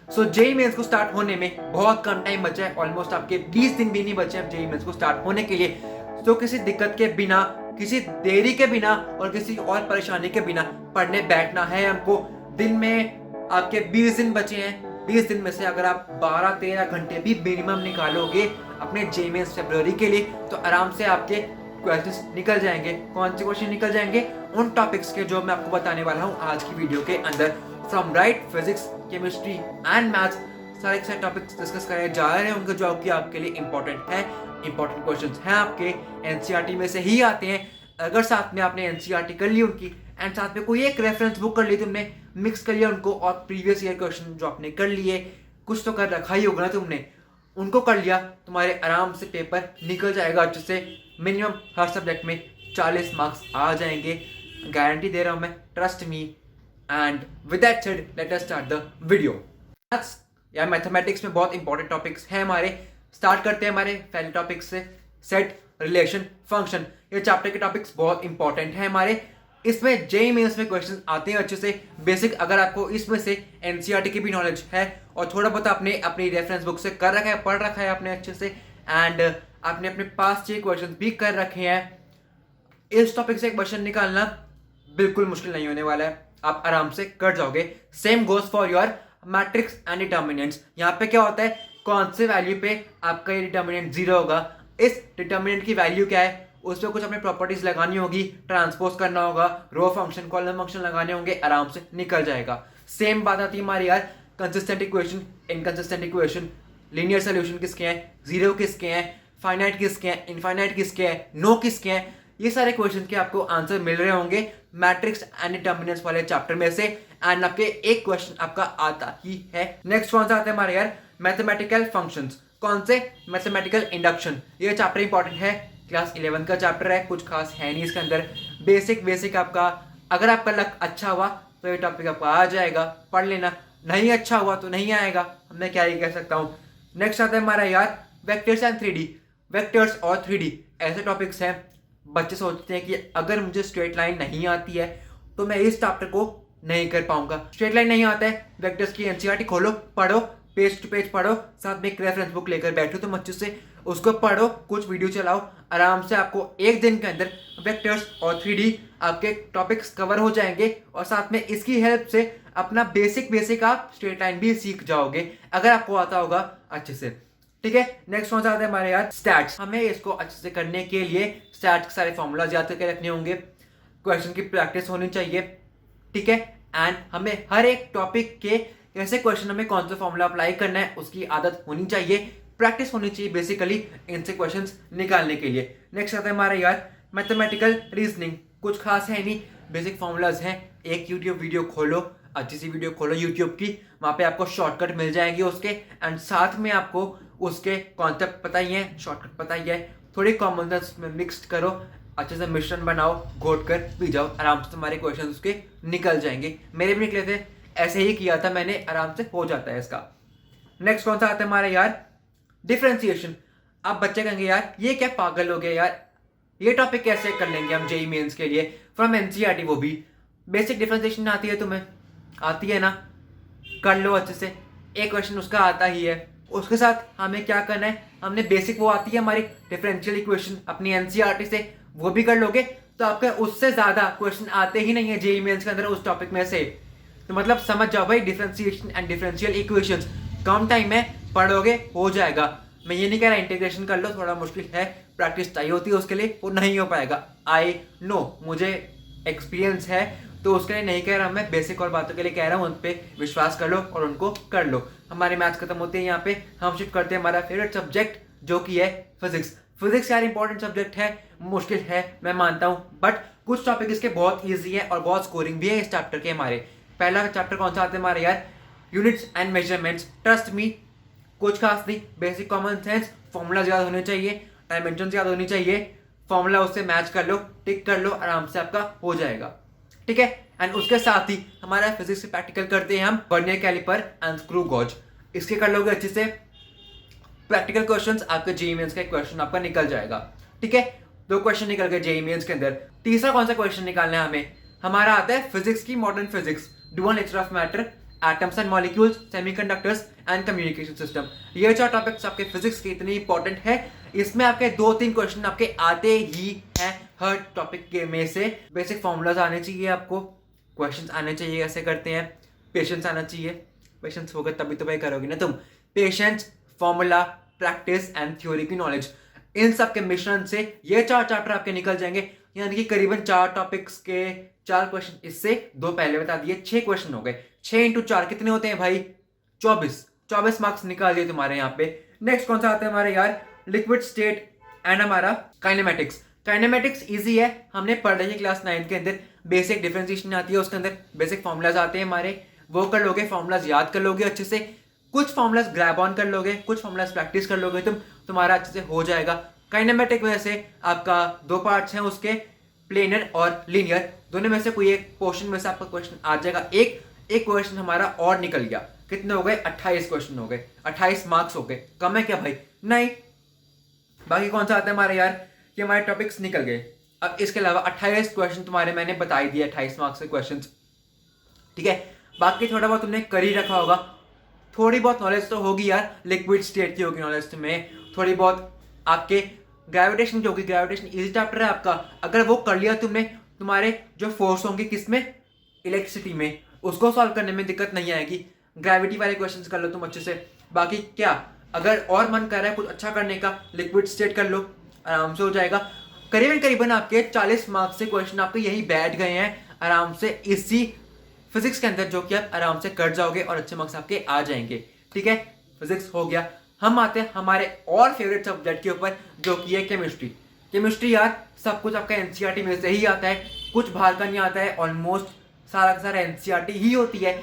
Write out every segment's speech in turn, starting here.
सो JEE mains को start होने में बहुत कम टाइम बचा है, ऑलमोस्ट आपके 20 दिन भी नहीं बचे हैं जेई मेंस को स्टार्ट होने के लिए। तो किसी दिक्कत के बिना, किसी देरी के बिना और किसी और परेशानी के बिना पढ़ने बैठना है हमको। दिन में आपके 20 दिन बचे हैं, 20 दिन में से अगर आप 12-13 घंटे भी मिनिमम निकालोगे अपने जेई मेंस फरवरी के लिए तो आराम से आपके क्वेश्चंस निकल जाएंगे। कौन से क्वेश्चन निकल जाएंगे? उन टॉपिक्स के जो मैं आपको बताने वाला हूँ आज की वीडियो के अंदर। From right, physics, chemistry and maths, सारे टॉपिक्स डिस्कस करे जा रहे होंगे जो कि आपके लिए इंपॉर्टेंट है। इंपॉर्टेंट क्वेश्चंस हैं आपके एनसीईआरटी में से ही आते हैं। अगर साथ में आपने एनसीईआरटी कर ली उनकी एंड साथ में कोई एक रेफरेंस बुक कर ली तुमने, मिक्स कर लिया उनको और प्रीवियस ईयर क्वेश्चन जो आपने कर लिए, कुछ तो कर रखा ही होगा ना तुमने, उनको कर लिया, तुम्हारे आराम से पेपर निकल जाएगा अच्छे से। मिनिमम हर सब्जेक्ट में 40 मार्क्स आ जाएंगे, गारंटी दे रहा हूं मैं, trust me. And with that said let us start the video. Maths या मैथमेटिक्स में बहुत इंपॉर्टेंट टॉपिक्स हैं हमारे। स्टार्ट करते हैं हमारे पहले टॉपिक से, सेट, रिलेशन, फंक्शन। ये चैप्टर के टॉपिक्स बहुत इंपॉर्टेंट हैं हमारे। इसमें जेईई मेंस में क्वेश्चन आते हैं अच्छे से बेसिक। अगर आपको इसमें से एनसीईआरटी की भी नॉलेज है और थोड़ा बहुत आपने अपनी रेफरेंस बुक से कर रखा है, पढ़ रखा है आपने अच्छे से, एंड आपने अपने पास 6 क्वेश्चन भी कर रखे हैं, इस टॉपिक से एक क्वेश्चन निकालना बिल्कुल मुश्किल नहीं होने वाला है, आप आराम से कर जाओगे। Same goes for your matrix and determinants. यहाँ पे क्या होता है, कौन से वैल्यू पे आपका ये डिटर्मिनेंट 0 होगा, इस डिटर्मिनेंट की वैल्यू क्या है, उस पर कुछ अपनी प्रॉपर्टीज लगानी होगी, ट्रांसपोज करना होगा, रो फंक्शन, कॉलम फंक्शन लगाने होंगे, आराम से निकल जाएगा। सेम बात आती है हमारी यार consistent equation, inconsistent equation, linear solution किसके हैं, जीरो किसके हैं, फाइनाइट किसके हैं, इनफाइनाइट किसके हैं, नो किसके हैं, ये सारे क्वेश्चन के आपको आंसर मिल रहे होंगे मैट्रिक्स एंड डिटर्मिनेंट्स वाले चैप्टर में से। एंड आपके एक क्वेश्चन आपका आता ही है। नेक्स्ट कौन सा आता है हमारे यार, मैथमेटिकल फंक्शंस। कौन से? Mathematical induction. ये चैप्टर इंपॉर्टेंट है, क्लास 11 का चैप्टर है, कुछ खास है नहीं इसके अंदर, बेसिक आपका। अगर आपका लक अच्छा हुआ तो ये टॉपिक आपका आ जाएगा, पढ़ लेना, नहीं अच्छा हुआ तो नहीं आएगा, मैं क्या ही कह सकता हूँ। नेक्स्ट आता है हमारा यार वेक्टर्स एंड 3D। वेक्टर्स और 3D ऐसे टॉपिक्स हैं, बच्चे सोचते हैं कि अगर मुझे स्ट्रेट लाइन नहीं आती है तो मैं इस चैप्टर को नहीं कर पाऊंगा। स्ट्रेट लाइन नहीं आता है, वेक्टर्स की एनसीईआरटी खोलो, पढ़ो, पेज टू पेज पढ़ो, साथ में एक रेफरेंस बुक लेकर बैठो तुम अच्छे से, उसको पढ़ो, कुछ वीडियो चलाओ, आराम से आपको एक दिन के अंदर वेक्टर्स और 3D आपके टॉपिक्स कवर हो जाएंगे। और साथ में इसकी हेल्प से अपना बेसिक आप स्ट्रेट लाइन भी सीख जाओगे अगर आपको आता होगा अच्छे से। ठीक है, नेक्स्ट कौन सा आता है हमारे यार, स्टैट्स। हमें इसको अच्छे से करने के लिए स्टैट्स के सारे फॉर्मूलाज याद करके रखने होंगे, क्वेश्चन की प्रैक्टिस होनी चाहिए। ठीक है, एंड हमें हर एक टॉपिक के कैसे क्वेश्चन हमें कौन सा फॉर्मूला अप्लाई करना है उसकी आदत होनी चाहिए, प्रैक्टिस होनी चाहिए बेसिकली इनसे क्वेश्चंस निकालने के लिए। नेक्स्ट आता है हमारा यार मैथमेटिकल रीजनिंग। कुछ खास है नहीं, बेसिक फॉर्मूलाज हैं। एक यूट्यूब वीडियो खोलो, अच्छी सी वीडियो खोलो यूट्यूब की, वहाँ पे आपको शॉर्टकट मिल जाएंगे उसके, एंड साथ में आपको उसके कॉन्सेप्ट पता ही है, शॉर्टकट पता ही है, थोड़ी कॉमन सेंस में मिक्स करो, अच्छे से मिश्रण बनाओ, घोट कर पी जाओ, आराम से तुम्हारे क्वेश्चन उसके निकल जाएंगे। मेरे भी निकले थे, ऐसे ही किया था मैंने, आराम से हो जाता है इसका। नेक्स्ट कौन सा आता है हमारा यार, डिफरेंशिएशन। आप बच्चे कहेंगे यार ये क्या पागल हो गया यार, ये टॉपिक कैसे कर लेंगे हम जेईई मेंस के लिए फ्रॉम एनसीईआरटी, वो भी बेसिक डिफरेंशिएशन आती है तुम्हें, आती है ना, कर लो अच्छे से, एक क्वेश्चन उसका आता ही है। उसके साथ हमें क्या करना है, हमने बेसिक वो आती है हमारी डिफरेंशियल इक्वेशन अपनी एनसीईआरटी से, वो भी कर लोगे तो आपका उससे ज्यादा क्वेश्चन आते ही नहीं है जेईई मेंस के अंदर उस टॉपिक में से। तो मतलब समझ जाओ भाई, differentiation and differential equations come time में पढ़ोगे, हो जाएगा। मैं ये नहीं कह रहा इंटीग्रेशन कर लो, थोड़ा मुश्किल है, प्रैक्टिस चाहिए होती है उसके लिए, वो नहीं हो पाएगा। आई नो, मुझे एक्सपीरियंस है, तो उसके लिए नहीं कह रहा मैं, बेसिक और बातों के लिए कह रहा हूँ, उन पे विश्वास कर लो और उनको कर लो। हमारे मैथ्स खत्म होते हैं यहाँ पे, हम शिफ्ट करते हैं हमारा फेवरेट सब्जेक्ट जो कि है फिजिक्स। फिजिक्स यार इंपॉर्टेंट सब्जेक्ट है, मुश्किल है मैं मानता हूँ, बट कुछ टॉपिक इसके बहुत ईजी है और बहुत स्कोरिंग भी है इस चैप्टर के हमारे। पहला चैप्टर कौन सा आता है हमारे यार, units and measurements. Trust me, कुछ खास नहीं, बेसिक कॉमन सेंस, फॉर्मूला याद होने चाहिए, डायमेंशन याद होनी चाहिए, फॉर्मूला उससे मैच कर लो, टिक कर लो, आराम से आपका हो जाएगा। ठीक है, एंड उसके साथ ही हमारा फिजिक्स से प्रैक्टिकल करते हैं हम vernier calliper and screw gauge. इसके कर लोगे अच्छे से, प्रैक्टिकल क्वेश्चंस आपके जेईई मेंस का क्वेश्चन आपका निकल जाएगा। ठीक है, 2 क्वेश्चन निकल गए जेईई मेंस के अंदर। तीसरा कौन सा क्वेश्चन निकालना है हमें, हमारा आता है फिजिक्स की modern physics, dual nature of matter atoms and molecules, semiconductors and communication system. ये 4 टॉपिक्स आपके फिजिक्स के इतने इंपॉर्टेंट है, इसमें आपके 2-3 क्वेश्चन आपके आते ही हैं हर टॉपिक के में से। बेसिक फॉर्मूलाज आने चाहिए आपको, क्वेश्चंस आने चाहिए कैसे करते हैं, पेशेंस आना चाहिए, पेशेंस होगा तभी तो भाई करोगे ना तुम। Patience, formula, practice and theory की नॉलेज, इन सब के मिश्रण से ये 4 चैप्टर आपके निकल जाएंगे। यानी कि करीबन 4 टॉपिक्स के 4 क्वेश्चन इससे, 2 पहले बता दिए, 6 क्वेश्चन हो गए। 6 इंटू 4 कितने होते हैं भाई? 24 मार्क्स निकाल दिए तुम्हारे यहाँ पे। नेक्स्ट कौन सा आता है हमारे यार? लिक्विड स्टेट एंड हमारा काइनेमेटिक्स। काइनेमेटिक्स इजी है, हमने पढ़ रही है क्लास 9 के अंदर। बेसिक डिफरेंशिएशन आती है, उसके अंदर बेसिक फॉर्मूलाज आते हैं हमारे, वो कर लोगे, फॉर्मूलाज याद कर लोगे अच्छे से, कुछ फॉर्मूलाज ग्रैब ऑन कर लोगे, कुछ फॉर्मूलाज प्रैक्टिस कर लोगे तुम्हारा अच्छे से हो जाएगा। काइनेमेटिक में से आपका 2 पार्ट्स हैं उसके, प्लेनर और लीनियर, दोनों में से कोई एक पोर्शन में से आपका क्वेश्चन आ जाएगा। एक क्वेश्चन हमारा और निकल गया, कितने हो गए? 28 क्वेश्चन हो गए, 28 मार्क्स हो गए। कम है क्या भाई? नहीं। बाकी कौन सा आता है हमारे यार? ये हमारे टॉपिक्स निकल गए। अब इसके अलावा 28 क्वेश्चन तुम्हारे मैंने बता ही दिए, 28 मार्क्स के क्वेश्चन, ठीक है। बाकी थोड़ा बहुत तुमने कर ही रखा होगा, थोड़ी बहुत नॉलेज तो होगी यार, लिक्विड स्टेट की होगी नॉलेज तुम्हें, थोड़ी बहुत आपके ग्रेविटेशन की होगी। ग्रेविटेशन इजी चैप्टर है आपका, अगर वो कर लिया तुमने, तुम्हारे जो फोर्स होंगे किसमें? इलेक्ट्रिसिटी में, उसको सॉल्व करने में दिक्कत नहीं आएगी। ग्रेविटी वाले क्वेश्चंस कर लो तुम अच्छे से। बाकी क्या, अगर और मन कर रहा है कुछ अच्छा करने का, लिक्विड स्टेट कर लो, आराम से हो जाएगा। करीबन आपके 40 मार्क्स से क्वेश्चन आपके यही बैठ गए हैं आराम से इसी फिजिक्स के अंदर, जो कि आप आराम से कर जाओगे और अच्छे मार्क्स आपके आ जाएंगे, ठीक है। फिजिक्स हो गया। हम आते हैं हमारे और फेवरेट सब्जेक्ट के ऊपर, जो कि है केमिस्ट्री। केमिस्ट्री यार सब कुछ आपका एनसीईआरटी में से ही आता है, कुछ बाहर का नहीं आता है, ऑलमोस्ट सारा का सारा एनसीईआरटी ही होती है।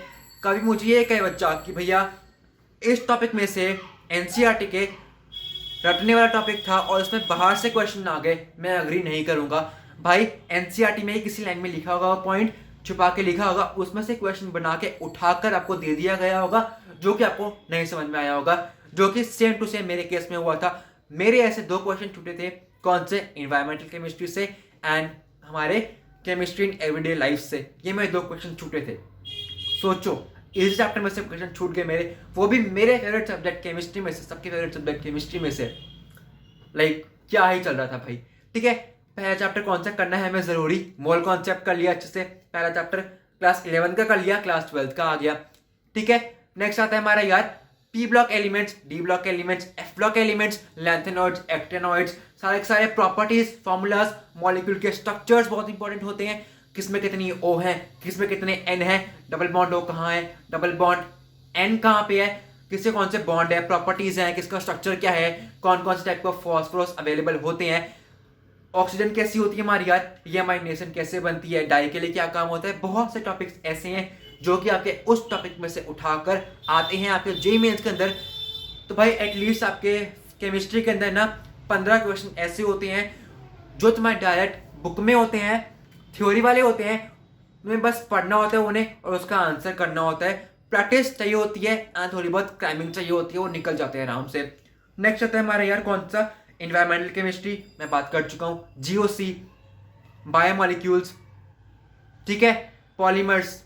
कभी मुझे ये कहे बच्चा कि भैया इस टॉपिक में से एनसीईआरटी के रटने वाला टॉपिक था और इसमें बाहर से क्वेश्चन आ गए, मैं अग्री नहीं करूंगा भाई। एनसीईआरटी में ही किसी लाइन में लिखा होगा, वो पॉइंट छुपा के लिखा होगा, उसमें से क्वेश्चन बना के उठाकर आपको दे दिया गया होगा, जो कि आपको नहीं समझ में आया होगा, जो कि सेम टू सेम मेरे केस में हुआ था। मेरे ऐसे 2 क्वेश्चन छूटे थे, कौन से? एनवायरमेंटल केमिस्ट्री से एंड हमारे केमिस्ट्री इन एवरीडे लाइफ से, ये मेरे 2 क्वेश्चन छूटे थे। सोचो, इस चैप्टर में से क्वेश्चन छूट गए मेरे, वो भी मेरे फेवरेट सब्जेक्ट केमिस्ट्री में से, सबके फेवरेट सब्जेक्ट केमिस्ट्री में से। लाइक क्या ही चल रहा था भाई, ठीक है। पहला चैप्टर कौन सा करना है हमें जरूरी, मोल कॉन्सेप्ट कर लिया अच्छे से, पहला चैप्टर क्लास 11 का कर लिया, क्लास 12 का आ गया, ठीक है। नेक्स्ट आता है हमारा यार P block elements, D block elements, F block elements, lanthanoids, actinoids, सारे के सारे प्रॉपर्टीज, फॉर्मूलाज, मॉलिक्यूल के स्ट्रक्चर्स बहुत इंपॉर्टेंट होते हैं। किसमें कितनी O है, किसमें कितने N है, डबल बॉन्ड O कहाँ है, डबल बॉन्ड N कहाँ पे है, किससे कौन से बॉन्ड है, प्रॉपर्टीज हैं, किसका स्ट्रक्चर क्या है, कौन कौन से टाइप का फॉस्फोरस अवेलेबल होते हैं, ऑक्सीजन कैसी होती है हमारी यार, ये अमाइनेशन कैसे बनती है, डाई के लिए क्या काम होता है। बहुत से टॉपिक्स ऐसे हैं जो कि आपके उस टॉपिक में से उठाकर आते हैं आपके जेईई मेंस के अंदर। तो भाई एटलीस्ट आपके केमिस्ट्री के अंदर ना 15 क्वेश्चन ऐसे होते हैं जो तुम्हारे डायरेक्ट बुक में होते हैं, थ्योरी वाले होते हैं, तुम्हें बस पढ़ना होता है उन्हें और उसका आंसर करना होता है। प्रैक्टिस चाहिए होती है एंड थोड़ी बहुत क्राइमिंग चाहिए होती है, वो निकल जाते हैं आराम से। नेक्स्ट आता है हमारा यार कौन सा? एनवायरमेंटल केमिस्ट्री, मैं बात कर चुका हूँ। जीओसी, बायोमॉलिक्यूल्स, ठीक है, पॉलीमर्स,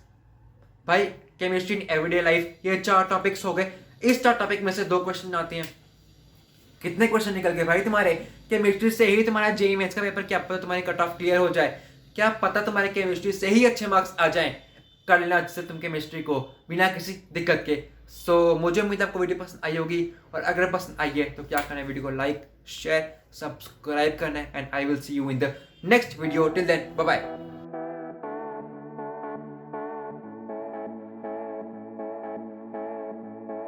भाई केमिस्ट्री इन एवरीडे लाइफ, ये 4 टॉपिक्स हो गए। इस 4 टॉपिक में से 2 क्वेश्चन आते हैं। कितने क्वेश्चन निकल गए भाई तुम्हारे? केमिस्ट्री से ही तुम्हारा जेईई मेंस का पेपर, क्या पता तुम्हारी कट ऑफ क्लियर हो जाए, क्या पता तुम्हारे केमिस्ट्री से ही अच्छे मार्क्स आ जाएं। कर लेना अच्छे से तुम केमिस्ट्री को बिना किसी दिक्कत के। सो मुझे उम्मीद है आपको वीडियो पसंद आई होगी, और अगर पसंद आई है तो क्या करना है, वीडियो को लाइक, शेयर, सब्सक्राइब करना है, and I will see you in the next video. Till then bye bye.